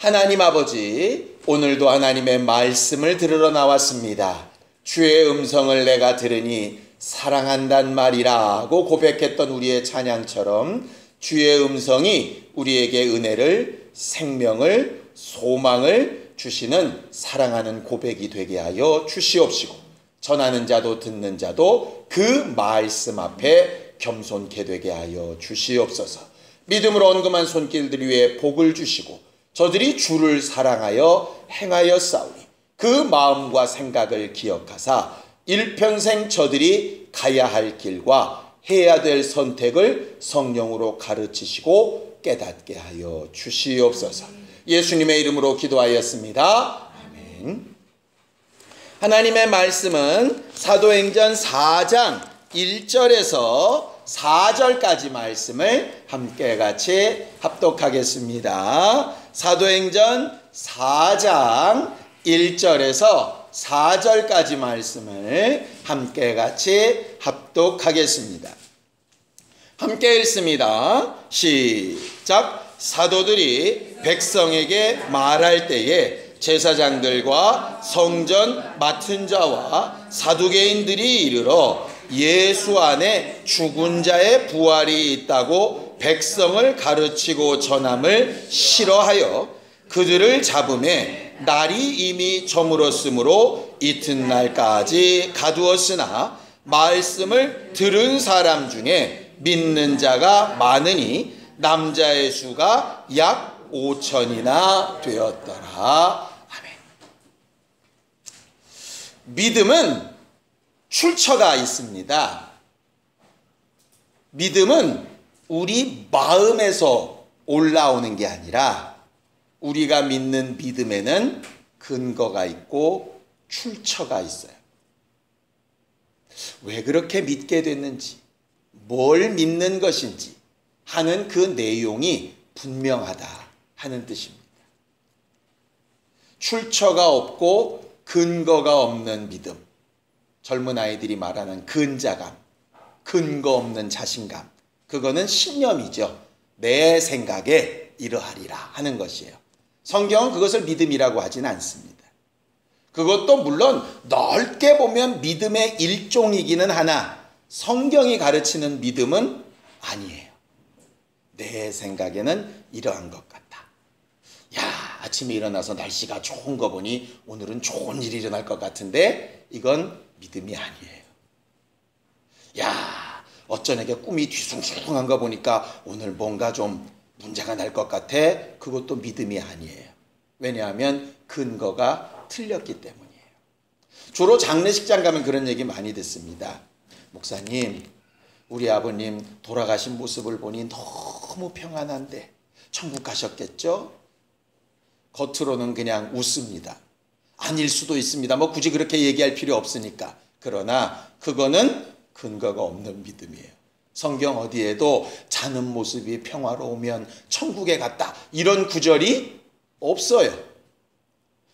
하나님 아버지, 오늘도 하나님의 말씀을 들으러 나왔습니다. 주의 음성을 내가 들으니 사랑한단 말이라고 고백했던 우리의 찬양처럼 주의 음성이 우리에게 은혜를, 생명을, 소망을 주시는 사랑하는 고백이 되게 하여 주시옵시고, 전하는 자도 듣는 자도 그 말씀 앞에 겸손케 되게 하여 주시옵소서. 믿음으로 언금한 손길들 위에 복을 주시고 저들이 주를 사랑하여 행하여 싸우니 그 마음과 생각을 기억하사 일평생 저들이 가야 할 길과 해야 될 선택을 성령으로 가르치시고 깨닫게 하여 주시옵소서. 예수님의 이름으로 기도하였습니다. 아멘. 하나님의 말씀은 사도행전 4장 1절에서 4절까지 말씀을 함께 같이 합독하겠습니다. 사도행전 4장 1절에서 4절까지 말씀을 함께 같이 합독하겠습니다. 함께 읽습니다. 시작. 사도들이 백성에게 말할 때에 제사장들과 성전 맡은 자와 사두개인들이 이르러 예수 안에 죽은 자의 부활이 있다고 백성을 가르치고 전함을 싫어하여 그들을 잡음에 날이 이미 저물었으므로 이튿날까지 가두었으나 말씀을 들은 사람 중에 믿는 자가 많으니 남자의 수가 약 5천이나 되었더라. 아멘. 믿음은 출처가 있습니다. 믿음은 우리 마음에서 올라오는 게 아니라 우리가 믿는 믿음에는 근거가 있고 출처가 있어요. 왜 그렇게 믿게 됐는지, 뭘 믿는 것인지 하는 그 내용이 분명하다 하는 뜻입니다. 출처가 없고 근거가 없는 믿음, 젊은 아이들이 말하는 근자감, 근거 없는 자신감, 그거는 신념이죠. 내 생각에 이러하리라 하는 것이에요. 성경은 그것을 믿음이라고 하진 않습니다. 그것도 물론 넓게 보면 믿음의 일종이기는 하나 성경이 가르치는 믿음은 아니에요. 내 생각에는 이러한 것 같다. 야, 아침에 일어나서 날씨가 좋은 거 보니 오늘은 좋은 일이 일어날 것 같은데 이건 믿음이 아니에요. 야, 어쩌내게 꿈이 뒤숭숭한 거 보니까 오늘 뭔가 좀 문제가 날 것 같아. 그것도 믿음이 아니에요. 왜냐하면 근거가 틀렸기 때문이에요. 주로 장례식장 가면 그런 얘기 많이 듣습니다. 목사님, 우리 아버님 돌아가신 모습을 보니 너무 평안한데 천국 가셨겠죠? 겉으로는 그냥 웃습니다. 아닐 수도 있습니다. 뭐 굳이 그렇게 얘기할 필요 없으니까. 그러나 그거는 근거가 없는 믿음이에요. 성경 어디에도 자는 모습이 평화로우면 천국에 갔다 이런 구절이 없어요.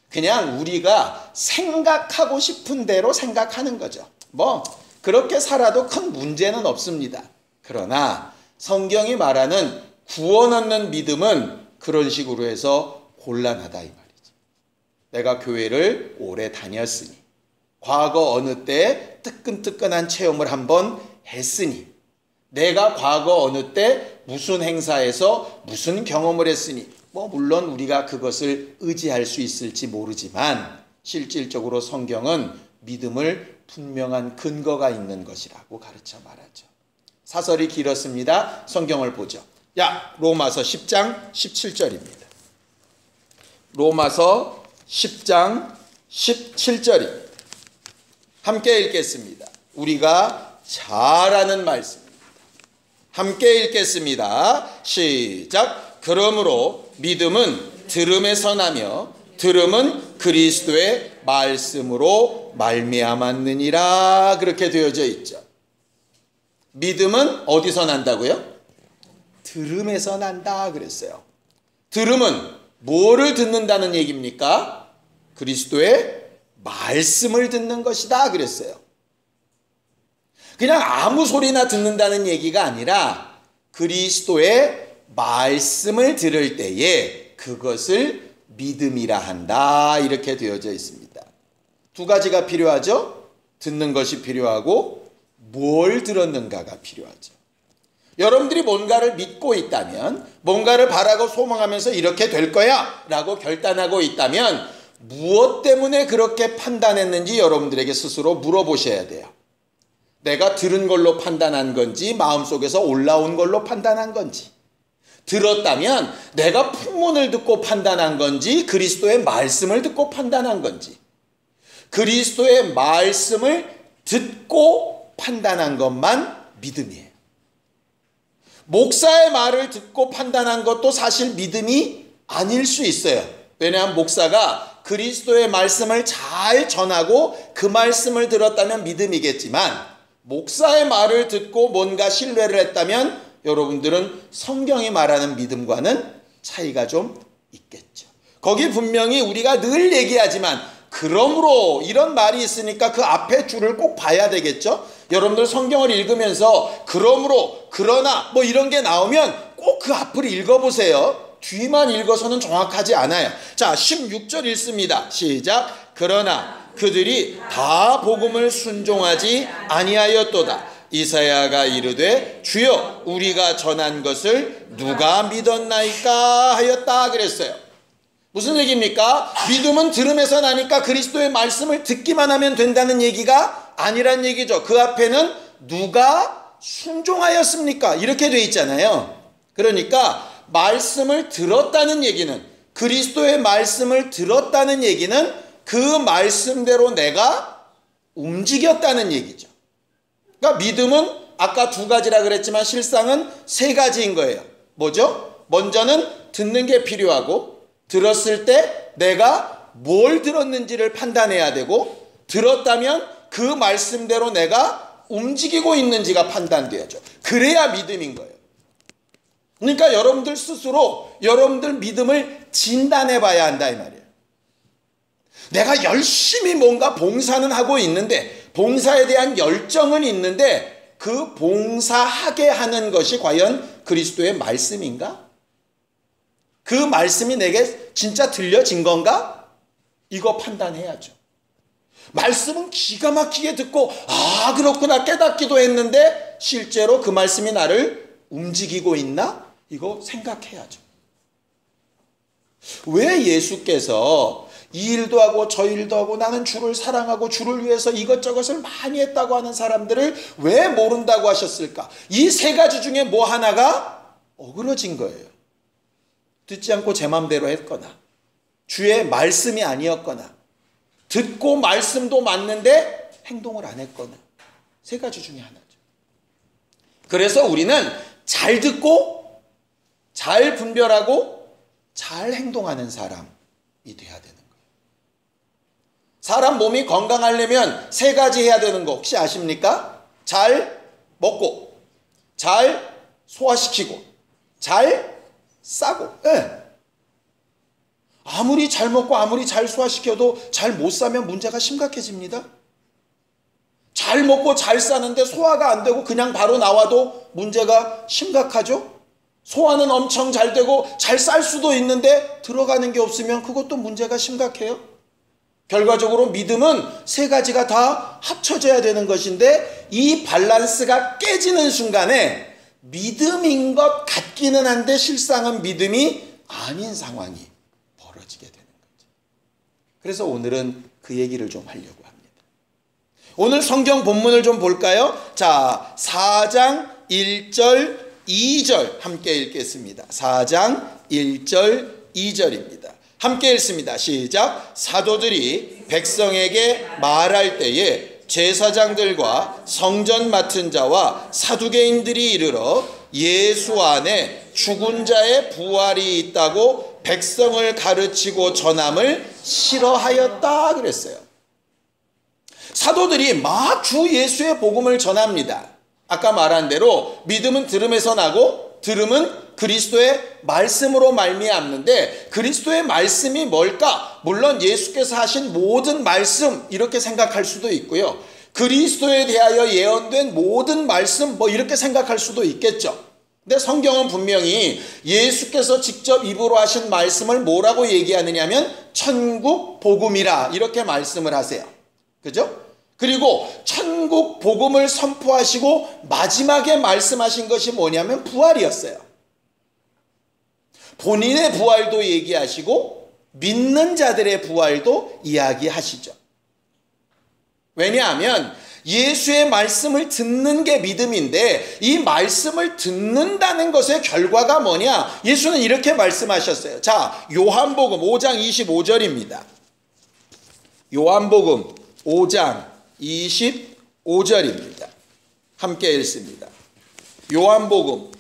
그냥 우리가 생각하고 싶은 대로 생각하는 거죠. 뭐 그렇게 살아도 큰 문제는 없습니다. 그러나 성경이 말하는 구원 얻는 믿음은 그런 식으로 해서 곤란하다 이 말이죠. 내가 교회를 오래 다녔으니, 과거 어느 때 뜨끈뜨끈한 체험을 한번 했으니, 내가 과거 어느 때 무슨 행사에서 무슨 경험을 했으니, 뭐 물론 우리가 그것을 의지할 수 있을지 모르지만 실질적으로 성경은 믿음을 분명한 근거가 있는 것이라고 가르쳐 말하죠. 사설이 길었습니다. 성경을 보죠. 로마서 10장 17절입니다. 로마서 10장 17절입니다. 함께 읽겠습니다. 우리가 잘 아는 말씀입니다. 함께 읽겠습니다. 시작. 그러므로 믿음은 들음에서 나며 들음은 그리스도의 말씀으로 말미암았느니라. 그렇게 되어져 있죠. 믿음은 어디서 난다고요? 들음에서 난다 그랬어요. 들음은 뭐를 듣는다는 얘기입니까? 그리스도의 말씀을 듣는 것이다 그랬어요. 그냥 아무 소리나 듣는다는 얘기가 아니라 그리스도의 말씀을 들을 때에 그것을 믿음이라 한다. 이렇게 되어져 있습니다. 두 가지가 필요하죠. 듣는 것이 필요하고 뭘 들었는가가 필요하죠. 여러분들이 뭔가를 믿고 있다면, 뭔가를 바라고 소망하면서 이렇게 될 거야 라고 결단하고 있다면 무엇 때문에 그렇게 판단했는지 여러분들에게 스스로 물어보셔야 돼요. 내가 들은 걸로 판단한 건지, 마음속에서 올라온 걸로 판단한 건지, 들었다면 내가 풍문을 듣고 판단한 건지, 그리스도의 말씀을 듣고 판단한 건지. 그리스도의 말씀을 듣고 판단한 것만 믿음이에요. 목사의 말을 듣고 판단한 것도 사실 믿음이 아닐 수 있어요. 왜냐하면 목사가 그리스도의 말씀을 잘 전하고 그 말씀을 들었다면 믿음이겠지만, 목사의 말을 듣고 뭔가 신뢰를 했다면 여러분들은 성경이 말하는 믿음과는 차이가 좀 있겠죠. 거기 분명히 우리가 늘 얘기하지만, 그러므로 이런 말이 있으니까 그 앞에 줄을 꼭 봐야 되겠죠. 여러분들 성경을 읽으면서 그러므로, 그러나 뭐 이런 게 나오면 꼭 그 앞을 읽어보세요. 뒤만 읽어서는 정확하지 않아요. 자, 16절 읽습니다. 시작. 그러나 그들이 다 복음을 순종하지 아니하였도다. 이사야가 이르되 주여 우리가 전한 것을 누가 믿었나이까 하였다 그랬어요. 무슨 얘기입니까? 믿음은 들음에서 나니까 그리스도의 말씀을 듣기만 하면 된다는 얘기가 아니란 얘기죠. 그 앞에는 누가 순종하였습니까? 이렇게 돼 있잖아요. 그러니까 말씀을 들었다는 얘기는, 그리스도의 말씀을 들었다는 얘기는 그 말씀대로 내가 움직였다는 얘기죠. 그러니까 믿음은 아까 두 가지라 그랬지만 실상은 세 가지인 거예요. 뭐죠? 먼저는 듣는 게 필요하고, 들었을 때 내가 뭘 들었는지를 판단해야 되고, 들었다면 그 말씀대로 내가 움직이고 있는지가 판단돼야죠. 그래야 믿음인 거예요. 그러니까 여러분들 스스로 여러분들 믿음을 진단해 봐야 한다 이 말이에요. 내가 열심히 뭔가 봉사는 하고 있는데, 봉사에 대한 열정은 있는데 그 봉사하게 하는 것이 과연 그리스도의 말씀인가? 그 말씀이 내게 진짜 들려진 건가? 이거 판단해야죠. 말씀은 기가 막히게 듣고 아 그렇구나 깨닫기도 했는데 실제로 그 말씀이 나를 움직이고 있나? 이거 생각해야죠. 왜 예수께서 이 일도 하고 저 일도 하고 나는 주를 사랑하고 주를 위해서 이것저것을 많이 했다고 하는 사람들을 왜 모른다고 하셨을까? 이 세 가지 중에 뭐 하나가 어그러진 거예요. 듣지 않고 제 맘대로 했거나, 주의 말씀이 아니었거나, 듣고 말씀도 맞는데 행동을 안 했거나, 세 가지 중에 하나죠. 그래서 우리는 잘 듣고 잘 분별하고 잘 행동하는 사람이 돼야 되는 거예요. 사람 몸이 건강하려면 세 가지 해야 되는 거 혹시 아십니까? 잘 먹고, 잘 소화시키고, 잘 싸고. 네. 아무리 잘 먹고 아무리 잘 소화시켜도 잘 못 싸면 문제가 심각해집니다. 잘 먹고 잘 싸는데 소화가 안 되고 그냥 바로 나와도 문제가 심각하죠. 소화는 엄청 잘 되고 잘 쌀 수도 있는데 들어가는 게 없으면 그것도 문제가 심각해요. 결과적으로 믿음은 세 가지가 다 합쳐져야 되는 것인데 이 밸런스가 깨지는 순간에 믿음인 것 같기는 한데 실상은 믿음이 아닌 상황이 벌어지게 되는 거죠. 그래서 오늘은 그 얘기를 좀 하려고 합니다. 오늘 성경 본문을 좀 볼까요? 자, 4장 1절 2절 함께 읽겠습니다. 4장 1절 2절입니다. 함께 읽습니다. 시작. 사도들이 백성에게 말할 때에 제사장들과 성전 맡은 자와 사두개인들이 이르러 예수 안에 죽은 자의 부활이 있다고 백성을 가르치고 전함을 싫어하였다 그랬어요. 사도들이 막 주 예수의 복음을 전합니다. 아까 말한 대로 믿음은 들음에서 나고 들음은 그리스도의 말씀으로 말미암는데 그리스도의 말씀이 뭘까? 물론 예수께서 하신 모든 말씀 이렇게 생각할 수도 있고요. 그리스도에 대하여 예언된 모든 말씀 뭐 이렇게 생각할 수도 있겠죠. 근데 성경은 분명히 예수께서 직접 입으로 하신 말씀을 뭐라고 얘기하느냐 하면 천국 복음이라 이렇게 말씀을 하세요. 그죠? 그리고 천국 복음을 선포하시고 마지막에 말씀하신 것이 뭐냐면 부활이었어요. 본인의 부활도 얘기하시고 믿는 자들의 부활도 이야기하시죠. 왜냐하면 예수의 말씀을 듣는 게 믿음인데 이 말씀을 듣는다는 것의 결과가 뭐냐? 예수는 이렇게 말씀하셨어요. 자, 요한복음 5장 25절입니다. 요한복음 5장 25절입니다. 함께 읽습니다. 요한복음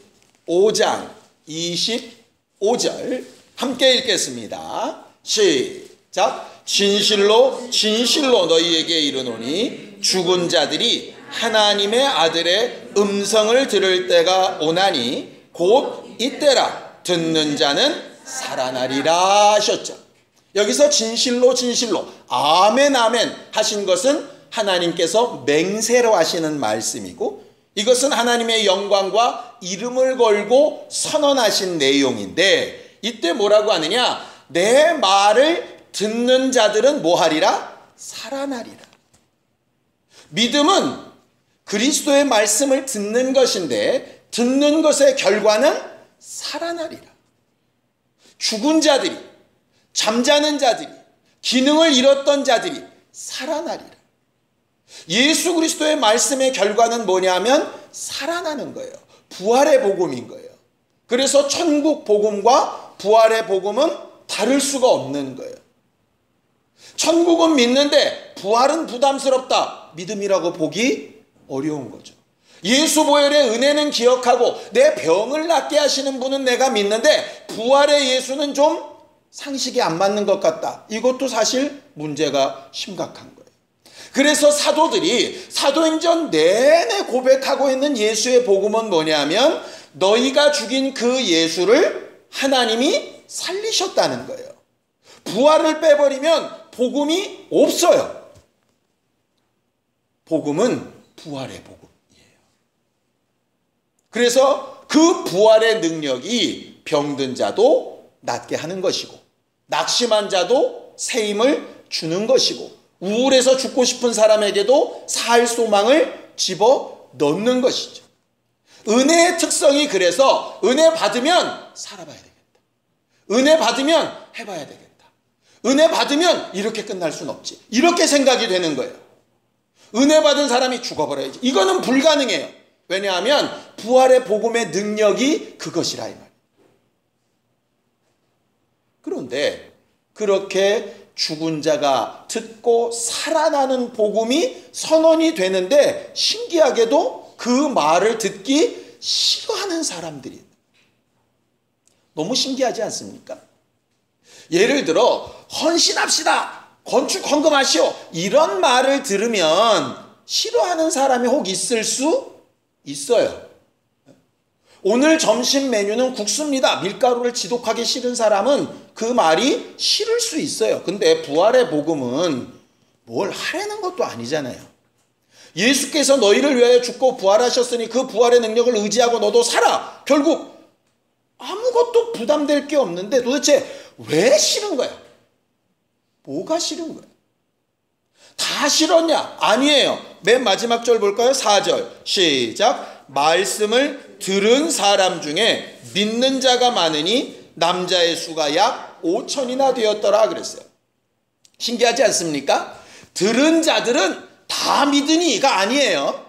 5장 25절 함께 읽겠습니다. 시작. 진실로 진실로 너희에게 이르노니 죽은 자들이 하나님의 아들의 음성을 들을 때가 오나니 곧 이때라. 듣는 자는 살아나리라 하셨죠. 여기서 진실로 진실로 아멘 아멘 하신 것은 하나님께서 맹세로 하시는 말씀이고 이것은 하나님의 영광과 이름을 걸고 선언하신 내용인데 이때 뭐라고 하느냐? 내 말을 듣는 자들은 뭐하리라? 살아나리라. 믿음은 그리스도의 말씀을 듣는 것인데 듣는 것의 결과는 살아나리라. 죽은 자들이, 잠자는 자들이, 기능을 잃었던 자들이 살아나리라. 예수 그리스도의 말씀의 결과는 뭐냐면 살아나는 거예요. 부활의 복음인 거예요. 그래서 천국 복음과 부활의 복음은 다를 수가 없는 거예요. 천국은 믿는데 부활은 부담스럽다. 믿음이라고 보기 어려운 거죠. 예수 보혈의 은혜는 기억하고 내 병을 낫게 하시는 분은 내가 믿는데 부활의 예수는 좀 상식에 안 맞는 것 같다. 이것도 사실 문제가 심각한 거예요. 그래서 사도들이 사도행전 내내 고백하고 있는 예수의 복음은 뭐냐면 너희가 죽인 그 예수를 하나님이 살리셨다는 거예요. 부활을 빼버리면 복음이 없어요. 복음은 부활의 복음이에요. 그래서 그 부활의 능력이 병든 자도 낫게 하는 것이고 낙심한 자도 새 힘을 주는 것이고 우울해서 죽고 싶은 사람에게도 살 소망을 집어넣는 것이죠. 은혜의 특성이 그래서 은혜 받으면 살아봐야 되겠다. 은혜 받으면 해봐야 되겠다. 은혜 받으면 이렇게 끝날 순 없지. 이렇게 생각이 되는 거예요. 은혜 받은 사람이 죽어버려야지. 이거는 불가능해요. 왜냐하면 부활의 복음의 능력이 그것이라 이 말이에요. 그런데 그렇게 죽은 자가 듣고 살아나는 복음이 선언이 되는데 신기하게도 그 말을 듣기 싫어하는 사람들이 너무 신기하지 않습니까? 예를 들어 헌신합시다. 건축 헌금하시오. 이런 말을 들으면 싫어하는 사람이 혹 있을 수 있어요. 오늘 점심 메뉴는 국수입니다. 밀가루를 지독하게 싫은 사람은 그 말이 싫을 수 있어요. 근데 부활의 복음은 뭘 하려는 것도 아니잖아요. 예수께서 너희를 위하여 죽고 부활하셨으니 그 부활의 능력을 의지하고 너도 살아. 결국 아무것도 부담될 게 없는데 도대체 왜 싫은 거야? 뭐가 싫은 거야? 다 싫었냐? 아니에요. 맨 마지막 절 볼까요? 4절 시작. 말씀을 들은 사람 중에 믿는 자가 많으니 남자의 수가 약 5천이나 되었더라 그랬어요. 신기하지 않습니까? 들은 자들은 다 믿으니가 아니에요.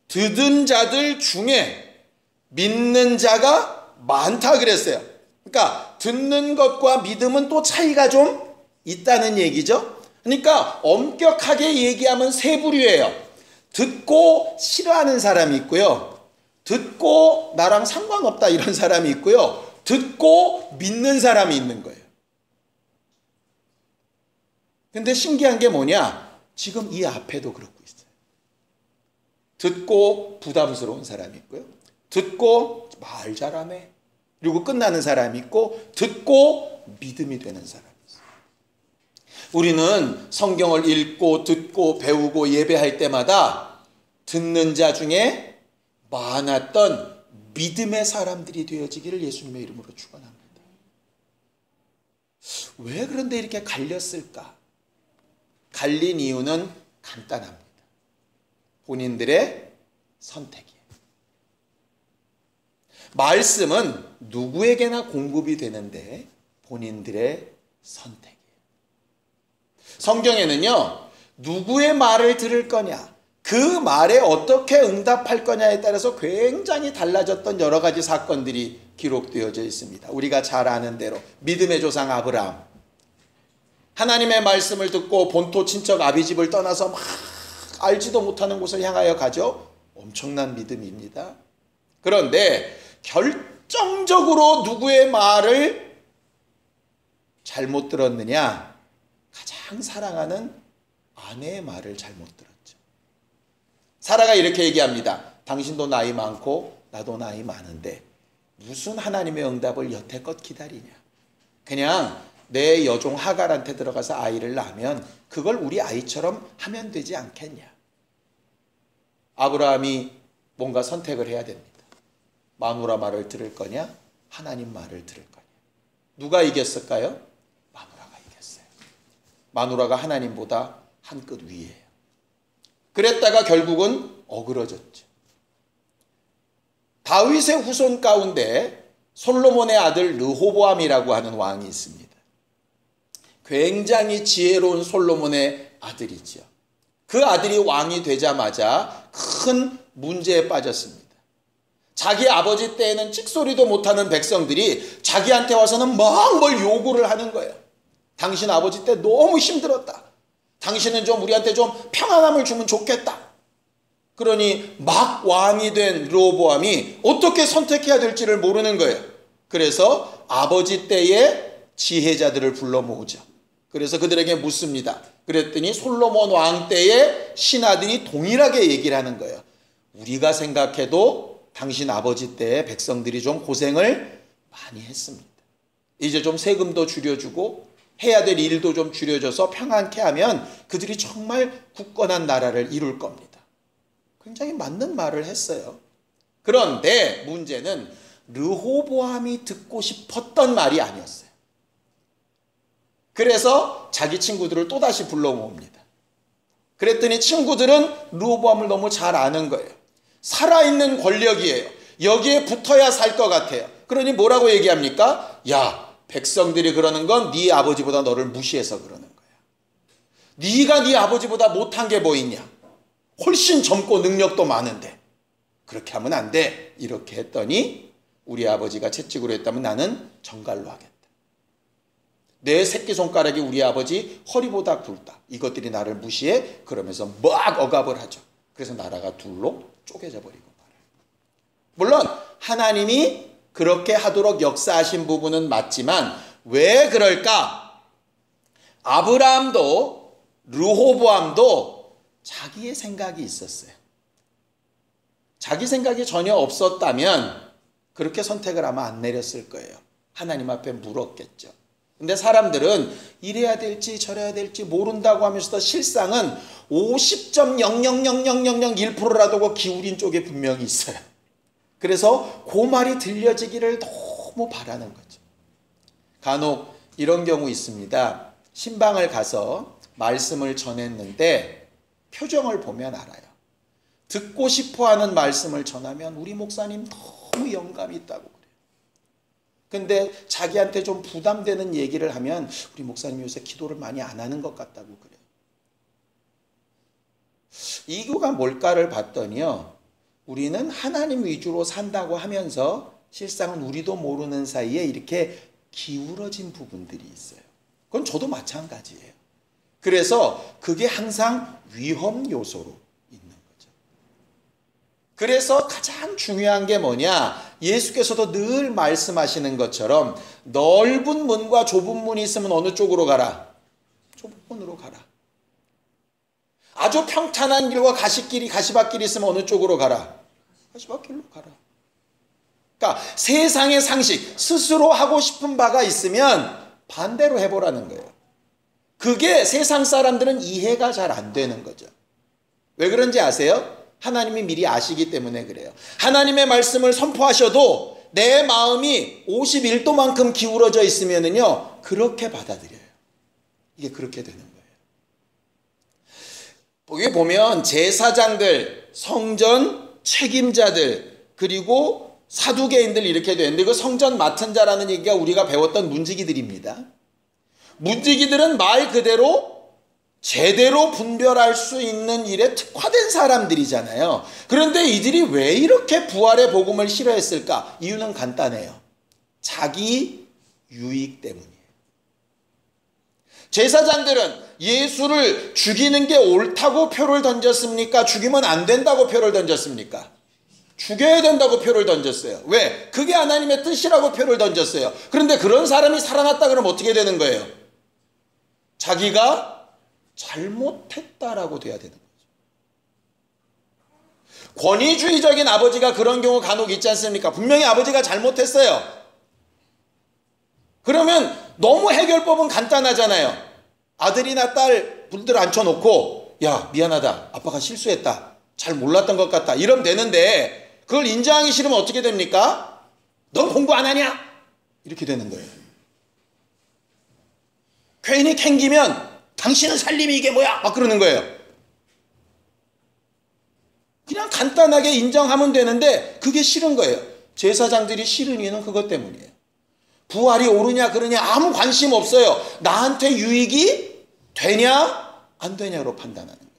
듣은 자들 중에 믿는 자가 많다 그랬어요. 그러니까 듣는 것과 믿음은 또 차이가 좀 있다는 얘기죠. 그러니까 엄격하게 얘기하면 세 부류예요. 듣고 싫어하는 사람이 있고요. 듣고 나랑 상관없다 이런 사람이 있고요. 듣고 믿는 사람이 있는 거예요. 근데 신기한 게 뭐냐? 지금 이 앞에도 그렇고 있어요. 듣고 부담스러운 사람이 있고요. 듣고 말 잘하네. 그리고 끝나는 사람이 있고 듣고 믿음이 되는 사람이 있어요. 우리는 성경을 읽고 듣고 배우고 예배할 때마다 듣는 자 중에 많았던 믿음의 사람들이 되어지기를 예수님의 이름으로 축원합니다. 왜 그런데 이렇게 갈렸을까? 갈린 이유는 간단합니다. 본인들의 선택이에요. 말씀은 누구에게나 공급이 되는데 본인들의 선택이에요. 성경에는요, 누구의 말을 들을 거냐, 그 말에 어떻게 응답할 거냐에 따라서 굉장히 달라졌던 여러 가지 사건들이 기록되어져 있습니다. 우리가 잘 아는 대로 믿음의 조상 아브라함, 하나님의 말씀을 듣고 본토 친척 아비집을 떠나서 막 알지도 못하는 곳을 향하여 가죠. 엄청난 믿음입니다. 그런데 결정적으로 누구의 말을 잘못 들었느냐? 가장 사랑하는 아내의 말을 잘못 들었죠. 사라가 이렇게 얘기합니다. 당신도 나이 많고 나도 나이 많은데 무슨 하나님의 응답을 여태껏 기다리냐? 그냥 내 여종 하갈한테 들어가서 아이를 낳으면 그걸 우리 아이처럼 하면 되지 않겠냐? 아브라함이 뭔가 선택을 해야 됩니다. 마누라 말을 들을 거냐? 하나님 말을 들을 거냐? 누가 이겼을까요? 마누라가 이겼어요. 마누라가 하나님보다 한 끗 위에요. 그랬다가 결국은 어그러졌죠. 다윗의 후손 가운데 솔로몬의 아들 르호보암이라고 하는 왕이 있습니다. 굉장히 지혜로운 솔로몬의 아들이지요. 그 아들이 왕이 되자마자 큰 문제에 빠졌습니다. 자기 아버지 때에는 찍소리도 못하는 백성들이 자기한테 와서는 막 뭘 요구를 하는 거예요. 당신 아버지 때 너무 힘들었다. 당신은 좀 우리한테 좀 평안함을 주면 좋겠다. 그러니 막 왕이 된 르호보암이 어떻게 선택해야 될지를 모르는 거예요. 그래서 아버지 때의 지혜자들을 불러 모으죠. 그래서 그들에게 묻습니다. 그랬더니 솔로몬 왕 때의 신하들이 동일하게 얘기를 하는 거예요. 우리가 생각해도 당신 아버지 때의 백성들이 좀 고생을 많이 했습니다. 이제 좀 세금도 줄여주고 해야 될 일도 좀 줄여줘서 평안케 하면 그들이 정말 굳건한 나라를 이룰 겁니다. 굉장히 맞는 말을 했어요. 그런데 문제는 르호보암이 듣고 싶었던 말이 아니었어요. 그래서 자기 친구들을 또다시 불러 모읍니다. 그랬더니 친구들은 르호보암을 너무 잘 아는 거예요. 살아있는 권력이에요. 여기에 붙어야 살 것 같아요. 그러니 뭐라고 얘기합니까? 야, 백성들이 그러는 건 네 아버지보다 너를 무시해서 그러는 거야. 네가 네 아버지보다 못한 게 뭐 있냐? 훨씬 젊고 능력도 많은데 그렇게 하면 안 돼. 이렇게 했더니 우리 아버지가 채찍으로 했다면 나는 정갈로 하겠다. 내 새끼손가락이 우리 아버지 허리보다 굵다. 이것들이 나를 무시해. 그러면서 막 억압을 하죠. 그래서 나라가 둘로 쪼개져 버리고 말아요. 물론 하나님이 그렇게 하도록 역사하신 부분은 맞지만 왜 그럴까? 아브라함도 르호보암도 자기의 생각이 있었어요. 자기 생각이 전혀 없었다면 그렇게 선택을 아마 안 내렸을 거예요. 하나님 앞에 물었겠죠. 근데 사람들은 이래야 될지 저래야 될지 모른다고 하면서도 실상은 50.0000001%라도 기울인 쪽에 분명히 있어요. 그래서 그 말이 들려지기를 너무 바라는 거죠. 간혹 이런 경우 있습니다. 신방을 가서 말씀을 전했는데 표정을 보면 알아요. 듣고 싶어하는 말씀을 전하면 우리 목사님 너무 영감이 있다고 그래요. 근데 자기한테 좀 부담되는 얘기를 하면 우리 목사님 요새 기도를 많이 안 하는 것 같다고 그래요. 이유가 뭘까를 봤더니요. 우리는 하나님 위주로 산다고 하면서 실상은 우리도 모르는 사이에 이렇게 기울어진 부분들이 있어요. 그건 저도 마찬가지예요. 그래서 그게 항상 위험 요소로 있는 거죠. 그래서 가장 중요한 게 뭐냐? 예수께서도 늘 말씀하시는 것처럼 넓은 문과 좁은 문이 있으면 어느 쪽으로 가라? 좁은 문으로 가라. 아주 평탄한 길과 가시밭길이 있으면 어느 쪽으로 가라? 가시밭길로 가라. 그러니까 세상의 상식, 스스로 하고 싶은 바가 있으면 반대로 해보라는 거예요. 그게 세상 사람들은 이해가 잘 안 되는 거죠. 왜 그런지 아세요? 하나님이 미리 아시기 때문에 그래요. 하나님의 말씀을 선포하셔도 내 마음이 51도만큼 기울어져 있으면은요, 그렇게 받아들여요. 이게 그렇게 되는 거예요. 여기 보면 제사장들, 성전 책임자들, 그리고 사두개인들 이렇게 되는데, 그 성전 맡은 자라는 얘기가 우리가 배웠던 문지기들입니다. 문지기들은 말 그대로 제대로 분별할 수 있는 일에 특화된 사람들이잖아요. 그런데 이들이 왜 이렇게 부활의 복음을 싫어했을까? 이유는 간단해요. 자기 유익 때문이에요. 제사장들은 예수를 죽이는 게 옳다고 표를 던졌습니까? 죽이면 안 된다고 표를 던졌습니까? 죽여야 된다고 표를 던졌어요. 왜? 그게 하나님의 뜻이라고 표를 던졌어요. 그런데 그런 사람이 살아났다 그러면 어떻게 되는 거예요? 자기가 잘못했다라고 돼야 되는 거죠. 권위주의적인 아버지가 그런 경우 간혹 있지 않습니까? 분명히 아버지가 잘못했어요. 그러면 너무 해결법은 간단하잖아요. 아들이나 딸 분들 앉혀놓고, 야, 미안하다, 아빠가 실수했다, 잘 몰랐던 것 같다, 이러면 되는데, 그걸 인정하기 싫으면 어떻게 됩니까? 넌 공부 안 하냐? 이렇게 되는 거예요. 괜히 캥기면 당신은 살림이 이게 뭐야? 막 그러는 거예요. 그냥 간단하게 인정하면 되는데 그게 싫은 거예요. 제사장들이 싫은 이유는 그것 때문이에요. 부활이 오르냐 그러냐 아무 관심 없어요. 나한테 유익이 되냐 안 되냐로 판단하는 거예요.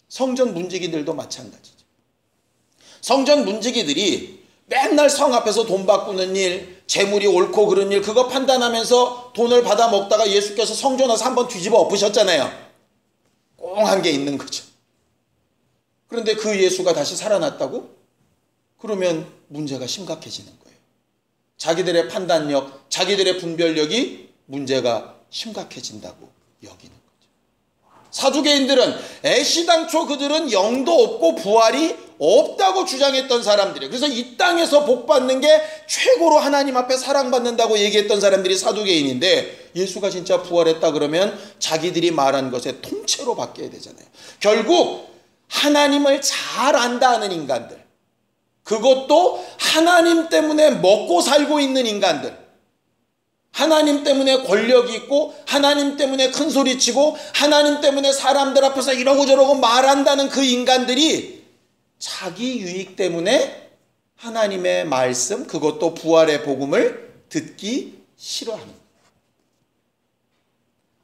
성전 문지기들도 마찬가지죠. 성전 문지기들이 맨날 성 앞에서 돈 바꾸는 일, 재물이 옳고 그런 일, 그거 판단하면서 돈을 받아 먹다가 예수께서 성전 와서 한번 뒤집어 엎으셨잖아요. 꽁한 게 있는 거죠. 그런데 그 예수가 다시 살아났다고? 그러면 문제가 심각해지는 거예요. 자기들의 판단력, 자기들의 분별력이 문제가 심각해진다고 여기는 거죠. 사두개인들은 애시당초 그들은 영도 없고 부활이 없다고 주장했던 사람들이에요. 그래서 이 땅에서 복 받는 게 최고로 하나님 앞에 사랑받는다고 얘기했던 사람들이 사두개인인데, 예수가 진짜 부활했다 그러면 자기들이 말한 것의 통째로 바뀌어야 되잖아요. 결국 하나님을 잘 안다는 인간들, 그것도 하나님 때문에 먹고 살고 있는 인간들, 하나님 때문에 권력이 있고 하나님 때문에 큰 소리치고 하나님 때문에 사람들 앞에서 이러고 저러고 말한다는 그 인간들이 자기 유익 때문에 하나님의 말씀, 그것도 부활의 복음을 듣기 싫어하는 거예요.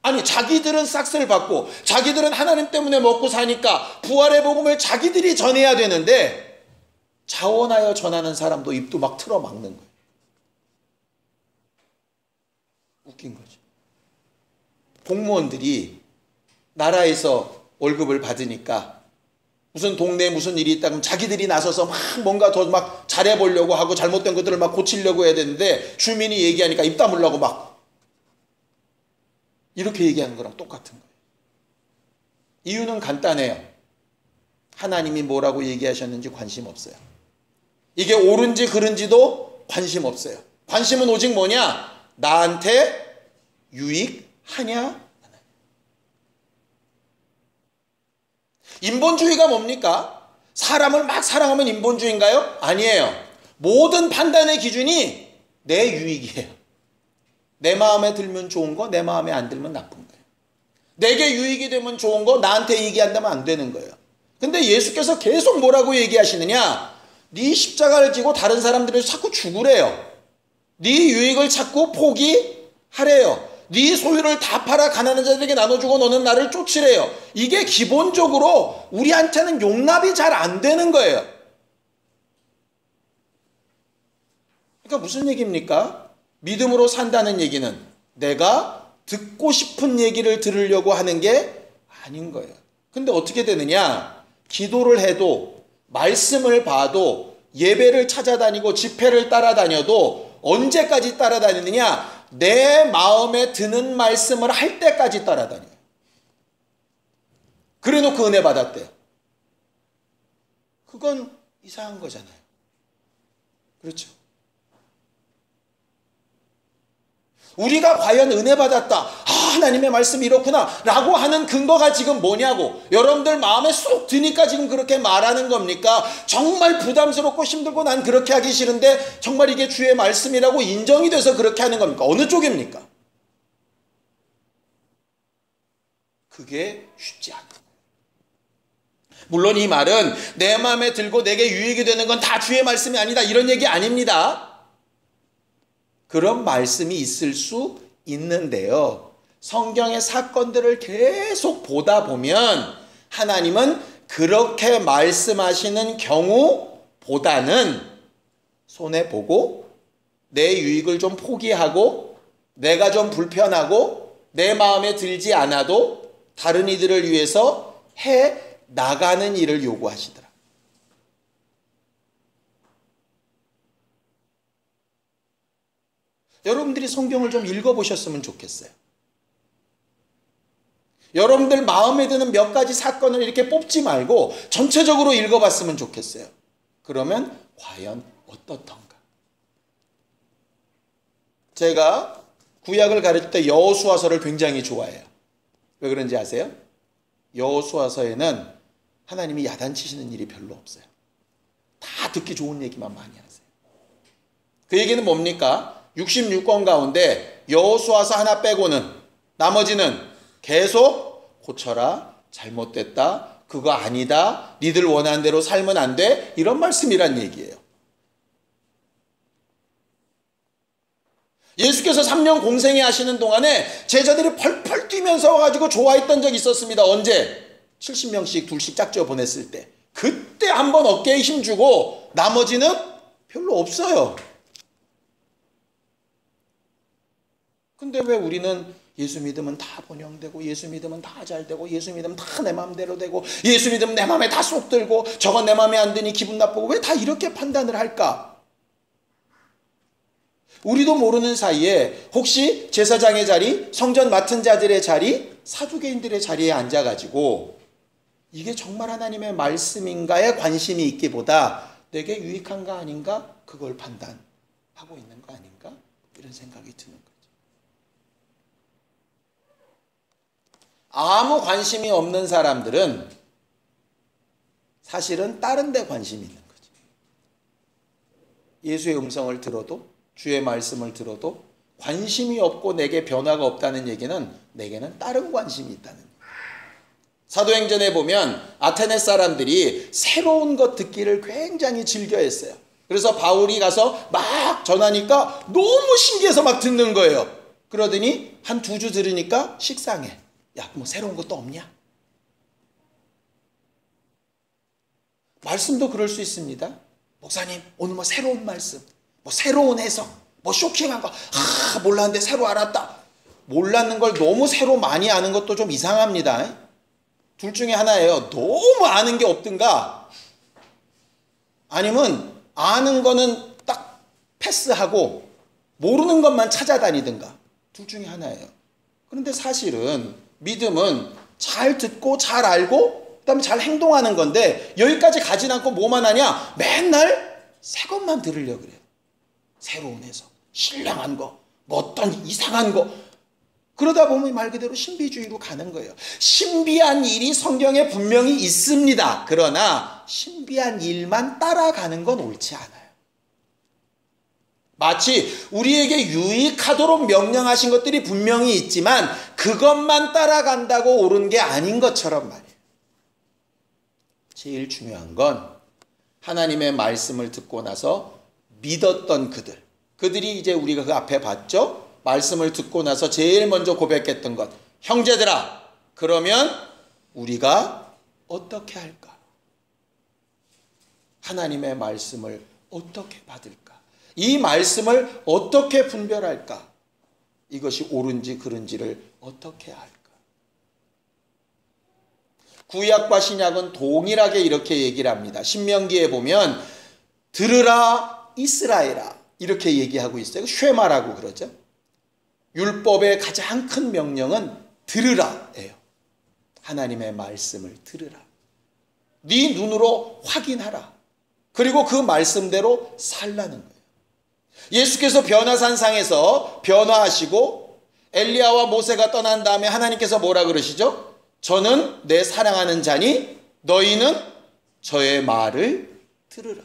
아니, 자기들은 싹쓸 받고 자기들은 하나님 때문에 먹고 사니까 부활의 복음을 자기들이 전해야 되는데 자원하여 전하는 사람도 입도 막 틀어 막는 거예요. 웃긴 거죠. 공무원들이 나라에서 월급을 받으니까 무슨 동네에 무슨 일이 있다 그러면 자기들이 나서서 막 뭔가 더 막 잘해보려고 하고 잘못된 것들을 막 고치려고 해야 되는데, 주민이 얘기하니까 입 다물라고 막 이렇게 얘기하는 거랑 똑같은 거예요. 이유는 간단해요. 하나님이 뭐라고 얘기하셨는지 관심 없어요. 이게 옳은지 그른지도 관심 없어요. 관심은 오직 뭐냐? 나한테 유익하냐? 인본주의가 뭡니까? 사람을 막 사랑하면 인본주의인가요? 아니에요. 모든 판단의 기준이 내 유익이에요. 내 마음에 들면 좋은 거, 내 마음에 안 들면 나쁜 거예요. 내게 유익이 되면 좋은 거, 나한테 얘기한다면 안 되는 거예요. 근데 예수께서 계속 뭐라고 얘기하시느냐? 네 십자가를 지고 다른 사람들에서 자꾸 죽으래요. 네 유익을 찾고 포기하래요. 네 소유를 다 팔아 가난한 자들에게 나눠주고 너는 나를 쫓으래요. 이게 기본적으로 우리한테는 용납이 잘 안 되는 거예요. 그러니까 무슨 얘기입니까? 믿음으로 산다는 얘기는 내가 듣고 싶은 얘기를 들으려고 하는 게 아닌 거예요. 근데 어떻게 되느냐? 기도를 해도, 말씀을 봐도, 예배를 찾아다니고 집회를 따라다녀도 언제까지 따라다니느냐? 내 마음에 드는 말씀을 할 때까지 따라다녀요. 그래놓고 은혜 받았대요. 그건 이상한 거잖아요. 그렇죠? 우리가 과연 은혜 받았다, 하나님의 말씀이 이렇구나 라고 하는 근거가 지금 뭐냐고. 여러분들 마음에 쏙 드니까 지금 그렇게 말하는 겁니까? 정말 부담스럽고 힘들고 난 그렇게 하기 싫은데 정말 이게 주의 말씀이라고 인정이 돼서 그렇게 하는 겁니까? 어느 쪽입니까? 그게 쉽지 않아요. 물론 이 말은 내 마음에 들고 내게 유익이 되는 건 다 주의 말씀이 아니다 이런 얘기 아닙니다. 그런 말씀이 있을 수 있는데요. 성경의 사건들을 계속 보다 보면 하나님은 그렇게 말씀하시는 경우보다는 손해보고 내 유익을 좀 포기하고 내가 좀 불편하고 내 마음에 들지 않아도 다른 이들을 위해서 해 나가는 일을 요구하시더라. 여러분들이 성경을 좀 읽어보셨으면 좋겠어요. 여러분들 마음에 드는 몇 가지 사건을 이렇게 뽑지 말고 전체적으로 읽어봤으면 좋겠어요. 그러면 과연 어떻던가? 제가 구약을 가르칠 때 여호수아서를 굉장히 좋아해요. 왜 그런지 아세요? 여호수아서에는 하나님이 야단치시는 일이 별로 없어요. 다 듣기 좋은 얘기만 많이 하세요. 그 얘기는 뭡니까? 66권 가운데 여호수아서 하나 빼고는 나머지는 계속 고쳐라, 잘못됐다, 그거 아니다, 니들 원하는 대로 살면 안 돼, 이런 말씀이란 얘기예요. 예수께서 3년 공생애 하시는 동안에 제자들이 펄펄 뛰면서 와가지고 좋아했던 적이 있었습니다. 언제? 70명씩 둘씩 짝지어 보냈을 때. 그때 한번 어깨에 힘주고 나머지는 별로 없어요. 근데 왜 우리는 예수 믿으면 다 번영되고 예수 믿으면 다 잘되고 예수 믿으면 다 내 마음대로 되고 예수 믿으면 내 마음에 다 쏙 들고 저건 내 마음에 안 드니 기분 나쁘고 왜 다 이렇게 판단을 할까? 우리도 모르는 사이에 혹시 제사장의 자리, 성전 맡은 자들의 자리, 사두개인들의 자리에 앉아가지고 이게 정말 하나님의 말씀인가에 관심이 있기보다 내게 유익한가 아닌가 그걸 판단하고 있는 거 아닌가 이런 생각이 드는 거죠. 아무 관심이 없는 사람들은 사실은 다른 데 관심이 있는 거죠. 예수의 음성을 들어도 주의 말씀을 들어도 관심이 없고 내게 변화가 없다는 얘기는 내게는 다른 관심이 있다는 거예요. 사도행전에 보면 아테네 사람들이 새로운 것 듣기를 굉장히 즐겨했어요. 그래서 바울이 가서 막 전하니까 너무 신기해서 막 듣는 거예요. 그러더니 한 2주 들으니까 식상해. 야, 뭐 새로운 것도 없냐? 말씀도 그럴 수 있습니다. 목사님, 오늘 뭐 새로운 말씀, 뭐 새로운 해석, 뭐 쇼킹한 거, 몰랐는데 새로 알았다. 몰랐는 걸 너무 새로 많이 아는 것도 좀 이상합니다. 둘 중에 하나예요. 너무 아는 게 없든가, 아니면 아는 거는 딱 패스하고 모르는 것만 찾아다니든가. 둘 중에 하나예요. 그런데 사실은 믿음은 잘 듣고 잘 알고 그다음에 잘 행동하는 건데 여기까지 가진 않고 뭐만 하냐? 맨날 새 것만 들으려고 그래요. 새로운 해석, 신령한 거, 뭐 어떤 이상한 거. 그러다 보면 말 그대로 신비주의로 가는 거예요. 신비한 일이 성경에 분명히 있습니다. 그러나 신비한 일만 따라가는 건 옳지 않아요. 마치 우리에게 유익하도록 명령하신 것들이 분명히 있지만 그것만 따라간다고 옳은 게 아닌 것처럼 말이에요. 제일 중요한 건 하나님의 말씀을 듣고 나서 믿었던 그들이 이제 우리가 그 앞에 봤죠. 말씀을 듣고 나서 제일 먼저 고백했던 것, 형제들아, 그러면 우리가 어떻게 할까? 하나님의 말씀을 어떻게 받을까? 이 말씀을 어떻게 분별할까? 이것이 옳은지 그른지를 어떻게 할까? 구약과 신약은 동일하게 이렇게 얘기를 합니다. 신명기에 보면 들으라 이스라엘아 이렇게 얘기하고 있어요. 쉐마라고 그러죠. 율법의 가장 큰 명령은 들으라예요. 하나님의 말씀을 들으라. 네 눈으로 확인하라. 그리고 그 말씀대로 살라는 거예요. 예수께서 변화산상에서 변화하시고 엘리야와 모세가 떠난 다음에 하나님께서 뭐라 그러시죠? 저는 내 사랑하는 자니 너희는 저의 말을 들으라.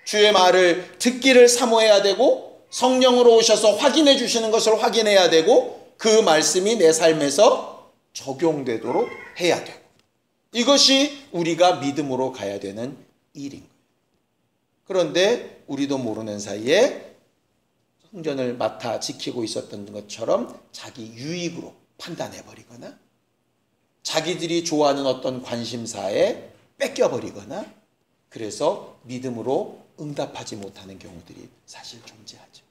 주의 말을 듣기를 사모해야 되고 성령으로 오셔서 확인해 주시는 것을 확인해야 되고 그 말씀이 내 삶에서 적용되도록 해야 되고 이것이 우리가 믿음으로 가야 되는 일인 거예요. 그런데 우리도 모르는 사이에 성전을 맡아 지키고 있었던 것처럼 자기 유익으로 판단해버리거나 자기들이 좋아하는 어떤 관심사에 뺏겨버리거나 그래서 믿음으로 응답하지 못하는 경우들이 사실 존재하죠.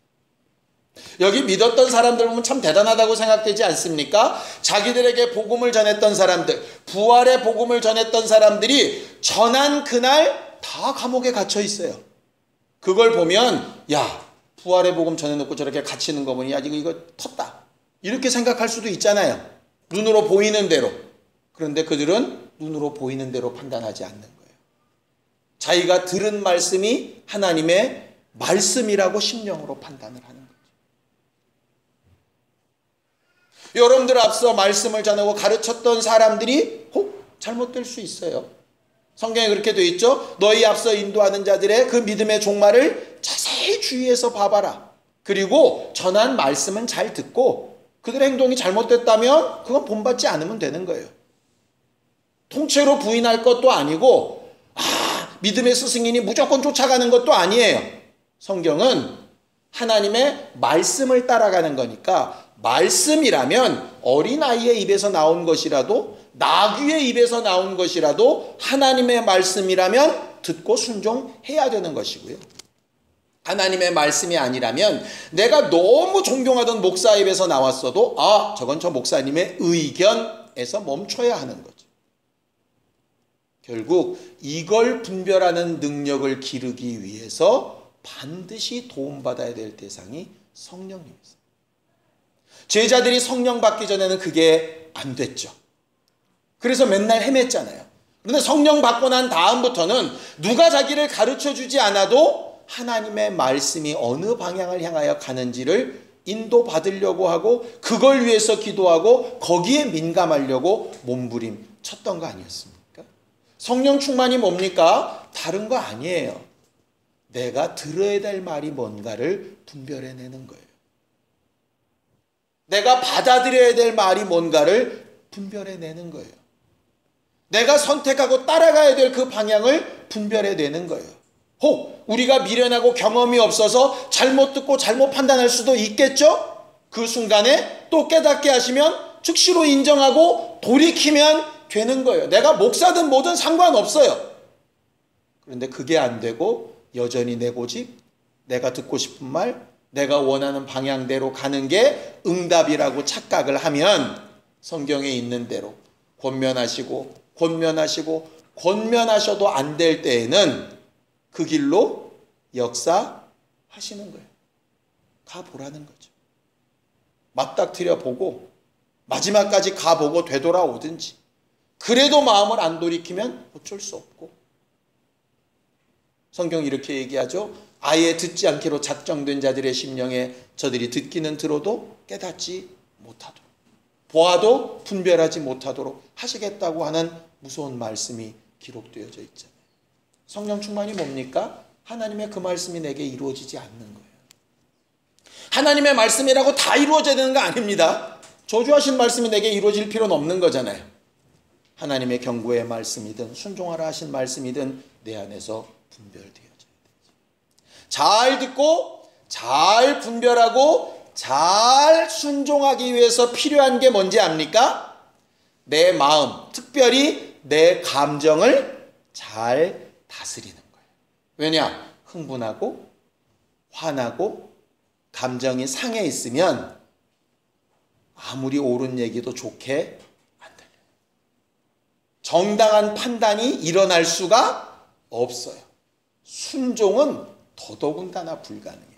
여기 믿었던 사람들 보면 참 대단하다고 생각되지 않습니까? 자기들에게 복음을 전했던 사람들, 부활의 복음을 전했던 사람들이 전한 그날 다 감옥에 갇혀 있어요. 그걸 보면 야, 부활의 복음 전해놓고 저렇게 갇히는 거 보니 아직 이거 텄다 이렇게 생각할 수도 있잖아요. 눈으로 보이는 대로. 그런데 그들은 눈으로 보이는 대로 판단하지 않는 거예요. 자기가 들은 말씀이 하나님의 말씀이라고 심령으로 판단을 하는 거예요. 여러분들 앞서 말씀을 전하고 가르쳤던 사람들이 혹 잘못될 수 있어요. 성경에 그렇게 되어 있죠. 너희 앞서 인도하는 자들의 그 믿음의 종말을 자세히 주의해서 봐봐라. 그리고 전한 말씀은 잘 듣고 그들의 행동이 잘못됐다면 그건 본받지 않으면 되는 거예요. 통째로 부인할 것도 아니고 믿음의 스승이니 무조건 쫓아가는 것도 아니에요. 성경은 하나님의 말씀을 따라가는 거니까 말씀이라면 어린아이의 입에서 나온 것이라도 나귀의 입에서 나온 것이라도 하나님의 말씀이라면 듣고 순종해야 되는 것이고요. 하나님의 말씀이 아니라면 내가 너무 존경하던 목사 입에서 나왔어도 저건 저 목사님의 의견에서 멈춰야 하는 거죠. 결국 이걸 분별하는 능력을 기르기 위해서 반드시 도움받아야 될 대상이 성령님이세요. 제자들이 성령 받기 전에는 그게 안 됐죠. 그래서 맨날 헤맸잖아요. 그런데 성령 받고 난 다음부터는 누가 자기를 가르쳐주지 않아도 하나님의 말씀이 어느 방향을 향하여 가는지를 인도받으려고 하고 그걸 위해서 기도하고 거기에 민감하려고 몸부림 쳤던 거 아니었습니까? 성령 충만이 뭡니까? 다른 거 아니에요. 내가 들어야 될 말이 뭔가를 분별해내는 거예요. 내가 받아들여야 될 말이 뭔가를 분별해내는 거예요. 내가 선택하고 따라가야 될 그 방향을 분별해내는 거예요. 혹 우리가 미련하고 경험이 없어서 잘못 듣고 잘못 판단할 수도 있겠죠? 그 순간에 또 깨닫게 하시면 즉시로 인정하고 돌이키면 되는 거예요. 내가 목사든 뭐든 상관없어요. 그런데 그게 안 되고 여전히 내 고집, 내가 듣고 싶은 말, 내가 원하는 방향대로 가는 게 응답이라고 착각을 하면 성경에 있는 대로 권면하셔도 안 될 때에는 그 길로 역사하시는 거예요. 가보라는 거죠. 맞닥뜨려 보고 마지막까지 가보고 되돌아오든지 그래도 마음을 안 돌이키면 어쩔 수 없고 성경이 이렇게 얘기하죠. 아예 듣지 않기로 작정된 자들의 심령에 저들이 듣기는 들어도 깨닫지 못하도록 보아도 분별하지 못하도록 하시겠다고 하는 무서운 말씀이 기록되어져 있잖아요. 성령 충만이 뭡니까? 하나님의 그 말씀이 내게 이루어지지 않는 거예요. 하나님의 말씀이라고 다 이루어져야 되는 거 아닙니다. 저주하신 말씀이 내게 이루어질 필요는 없는 거잖아요. 하나님의 경고의 말씀이든 순종하라 하신 말씀이든 내 안에서 분별되어져야 되죠. 잘 듣고 잘 분별하고 잘 순종하기 위해서 필요한 게 뭔지 압니까? 내 마음, 특별히 내 감정을 잘 다스리는 거예요. 왜냐? 흥분하고 화나고 감정이 상해 있으면 아무리 옳은 얘기도 좋게 안 들려요. 정당한 판단이 일어날 수가 없어요. 순종은 더더군다나 불가능해요.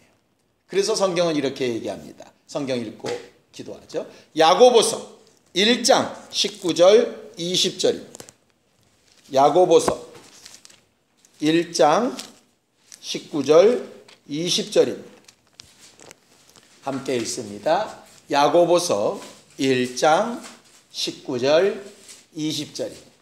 그래서 성경은 이렇게 얘기합니다. 성경 읽고 기도하죠. 야고보서 1장 19절 20절입니다. 야고보서 1장 19절 20절입니다. 함께 읽습니다. 야고보서 1장 19절 20절입니다.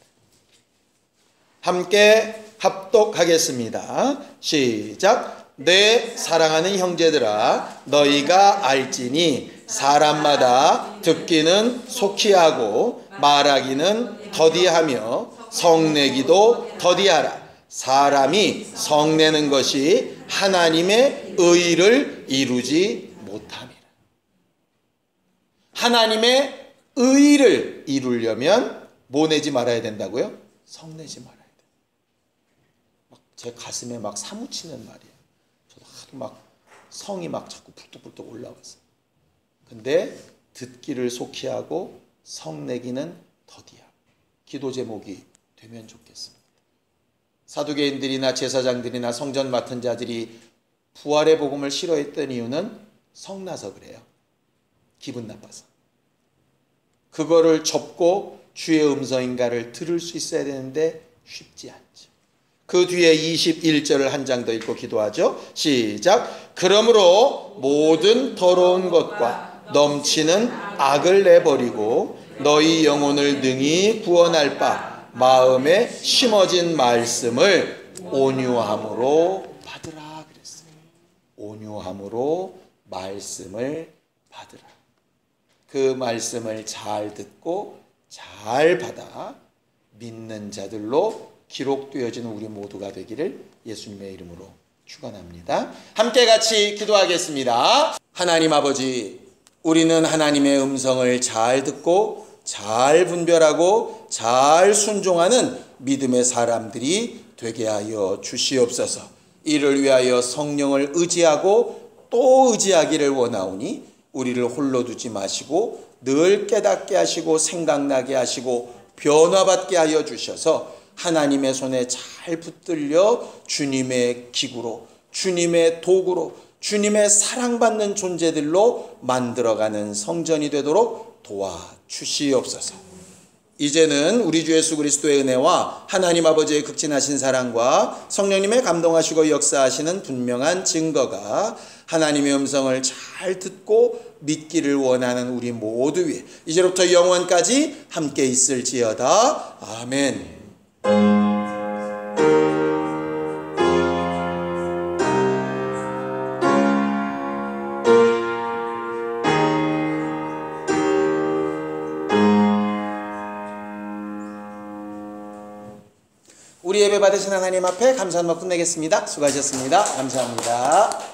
함께 합독하겠습니다. 시작. 내 사랑하는 형제들아, 너희가 알지니 사람마다 듣기는 속히 하고 말하기는 더디하며 성내기도 더디하라. 사람이 성내는 것이 하나님의 의를 이루지 못함이라. 하나님의 의를 이루려면 뭐 내지 말아야 된다고요? 성내지 말아야 돼요. 제 가슴에 막 사무치는 말이에요. 저도 하도 막 성이 막 자꾸 불뚝불뚝 올라왔어요. 근데 듣기를 속히 하고 성내기는 더디야. 기도 제목이 되면 좋겠습니다. 사두개인들이나 제사장들이나 성전 맡은 자들이 부활의 복음을 싫어했던 이유는 성나서 그래요. 기분 나빠서. 그거를 접고 주의 음성인가를 들을 수 있어야 되는데 쉽지 않죠. 그 뒤에 21절을 한 장 더 읽고 기도하죠. 시작. 그러므로 모든 더러운 것과 넘치는 악을 내버리고 너희 영혼을 능히 구원할 바 마음에 심어진 말씀을 온유함으로 받으라 그랬어요. 온유함으로 말씀을 받으라. 그 말씀을 잘 듣고 잘 받아 믿는 자들로 기록되어지는 우리 모두가 되기를 예수님의 이름으로 축원합니다. 함께 같이 기도하겠습니다. 하나님 아버지, 우리는 하나님의 음성을 잘 듣고 잘 분별하고 잘 순종하는 믿음의 사람들이 되게 하여 주시옵소서. 이를 위하여 성령을 의지하고 또 의지하기를 원하오니 우리를 홀로 두지 마시고 늘 깨닫게 하시고 생각나게 하시고 변화받게 하여 주셔서 하나님의 손에 잘 붙들려 주님의 기구로, 주님의 도구로, 주님의 사랑받는 존재들로 만들어가는 성전이 되도록 도와주시옵소서. 이제는 우리 주 예수 그리스도의 은혜와 하나님 아버지의 극진하신 사랑과 성령님의 감동하시고 역사하시는 분명한 증거가 하나님의 음성을 잘 듣고 믿기를 원하는 우리 모두 위에 이제부터 영원까지 함께 있을지어다. 아멘. 우리 예배 받으신 하나님 앞에 감사한 말 끝내겠습니다. 수고하셨습니다. 감사합니다.